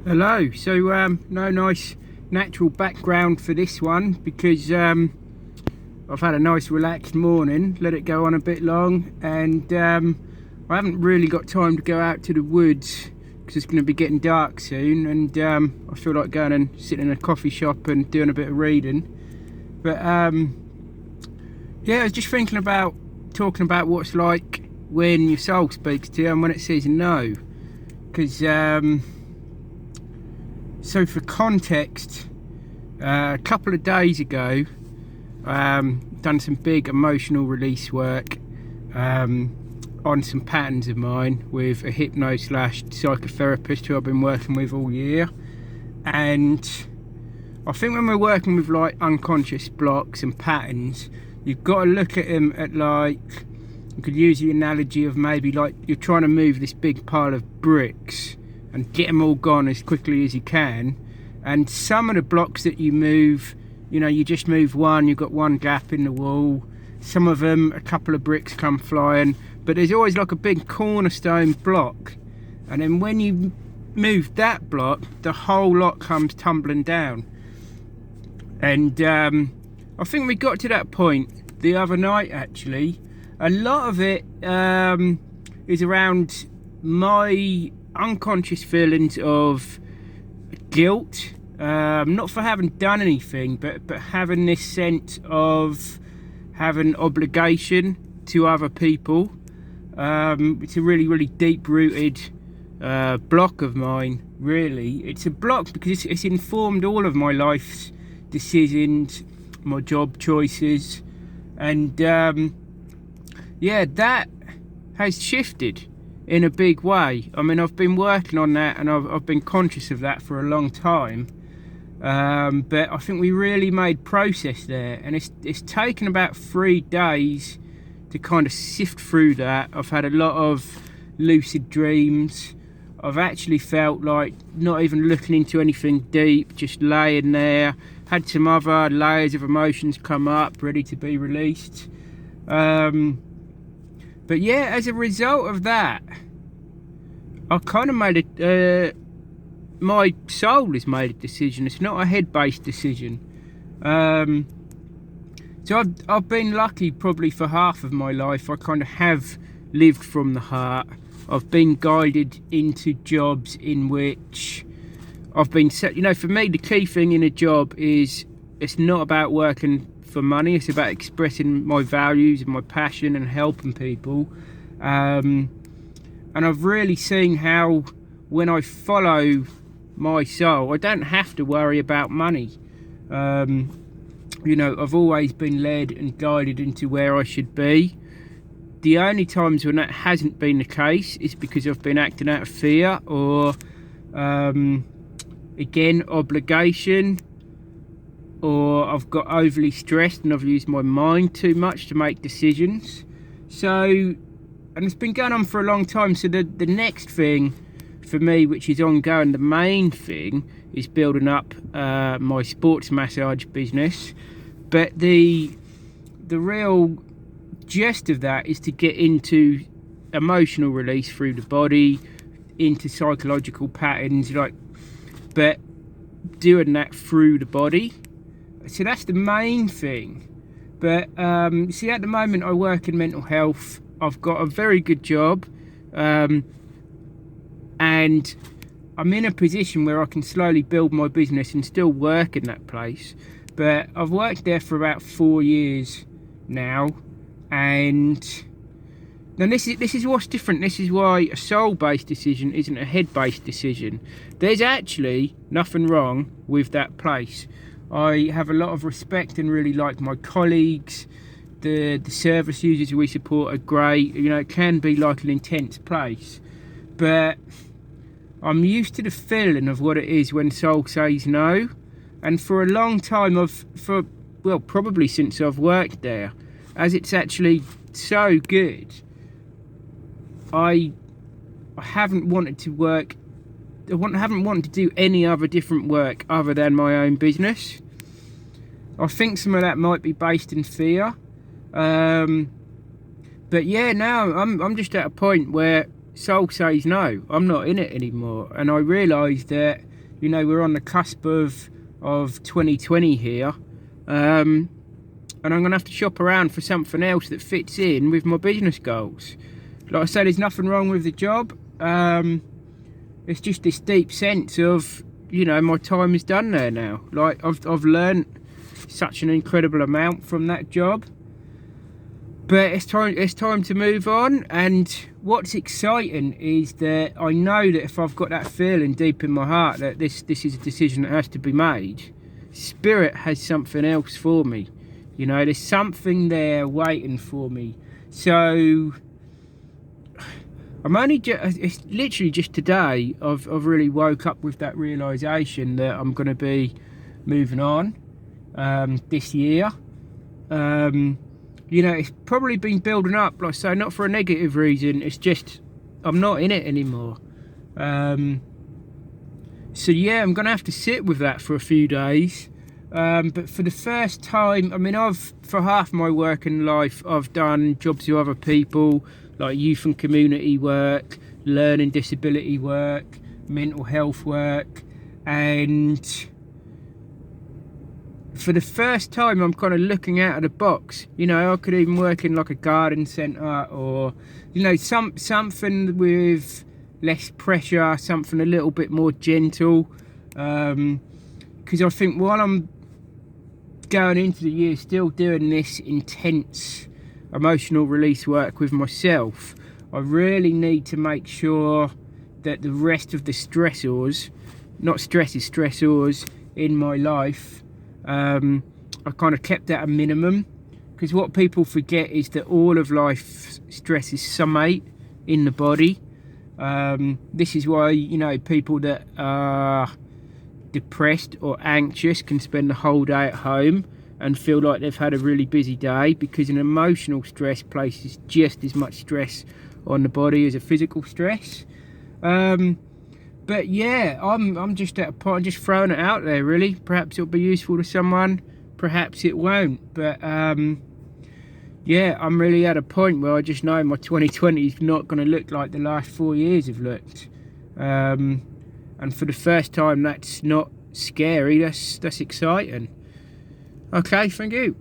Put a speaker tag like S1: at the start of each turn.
S1: Hello. So no nice natural background for this one because I've had a nice relaxed morning, let it go on a bit long, and I haven't really got time to go out to the woods because it's going to be getting dark soon, and I feel like going and sitting in a coffee shop and doing a bit of reading. But yeah, I was just thinking about talking about what's like when your soul speaks to you and when it says no, because so for context, a couple of days ago, done some big emotional release work on some patterns of mine with a hypno/psychotherapist who I've been working with all year. And I think when we're working with like unconscious blocks and patterns, you've got to look at them at, like, you could use the analogy of maybe like you're trying to move this big pile of bricks and get them all gone as quickly as you can. And some of the blocks that you move, you know, you just move one, you've got one gap in the wall. Some of them, a couple of bricks come flying, but there's always like a big cornerstone block. And then when you move that block, the whole lot comes tumbling down. And I think we got to that point the other night, actually. A lot of it is around my unconscious feelings of guilt, not for having done anything, but having this sense of having obligation to other people. It's a really deep rooted block of mine, really. It's a block because it's informed all of my life's decisions, my job choices, and yeah, that has shifted in a big way. I mean, I've been working on that and I've been conscious of that for a long time, but I think we really made progress there, and it's taken about 3 days to kind of sift through that. I've had a lot of lucid dreams. I've actually felt like not even looking into anything deep, just laying there. Had some other layers of emotions come up, ready to be released. But yeah, as a result of that, I kind of made it, my soul has made a decision. It's not a head-based decision. So I've been lucky probably for half of my life. I kind of have lived from the heart. I've been guided into jobs in which I've been set. You know, for me, the key thing in a job is it's not about working for money. It's about expressing my values and my passion and helping people. And I've really seen how when I follow my soul, I don't have to worry about money. You know, I've always been led and guided into where I should be. The only times when that hasn't been the case is because I've been acting out of fear or, again, obligation, or I've got overly stressed and I've used my mind too much to make decisions. So, and it's been going on for a long time. So the next thing for me, which is ongoing, the main thing, is building up my sports massage business. But the real gist of that is to get into emotional release through the body, into psychological patterns, like, but doing that through the body. So that's the main thing. But see, at the moment I work in mental health. I've got a very good job, and I'm in a position where I can slowly build my business and still work in that place. But I've worked there for about 4 years now, and now this is what's different. This is why a soul-based decision isn't a head-based decision. There's actually nothing wrong with that place. I have a lot of respect and really like my colleagues. The service users we support are great. You know, it can be like an intense place, but I'm used to the feeling of what it is when soul says no. And for a long time, probably since I've worked there, as it's actually so good, I haven't wanted to work. Haven't wanted to do any other different work other than my own business. I think some of that might be based in fear, but yeah, now I'm just at a point where soul says no. I'm not in it anymore, and I realise that you know, we're on the cusp of 2020 here, and I'm gonna have to shop around for something else that fits in with my business goals. Like I said, there's nothing wrong with the job. It's just this deep sense of, you know, my time is done there now. Like I've learned such an incredible amount from that job, but it's time to move on. And what's exciting is that I know that if I've got that feeling deep in my heart that this is a decision that has to be made, Spirit has something else for me. You know, there's something there waiting for me. So I'm only it's literally just today I've really woke up with that realization that I'm going to be moving on this year. You know, it's probably been building up, like I say, not for a negative reason. It's just I'm not in it anymore. So yeah, I'm gonna have to sit with that for a few days. But for the first time, I mean, for half my working life, I've done jobs with other people, like youth and community work, learning disability work, mental health work, and for the first time I'm kind of looking out of the box. You know, I could even work in like a garden centre, or, you know, something with less pressure, something a little bit more gentle, because I think while I'm going into the year still doing this intense emotional release work with myself, I really need to make sure that the rest of the stressors, not stresses, stressors in my life, I kind of kept at a minimum, because what people forget is that all of life's stress is summate in the body. This is why, you know, people that are depressed or anxious can spend the whole day at home and feel like they've had a really busy day, because an emotional stress places just as much stress on the body as a physical stress. But yeah, I'm just at a point, I'm just throwing it out there really. Perhaps it'll be useful to someone, perhaps it won't, but yeah, I'm really at a point where I just know my 2020 is not going to look like the last 4 years have looked, and for the first time that's not scary, that's exciting. Okay, thank you.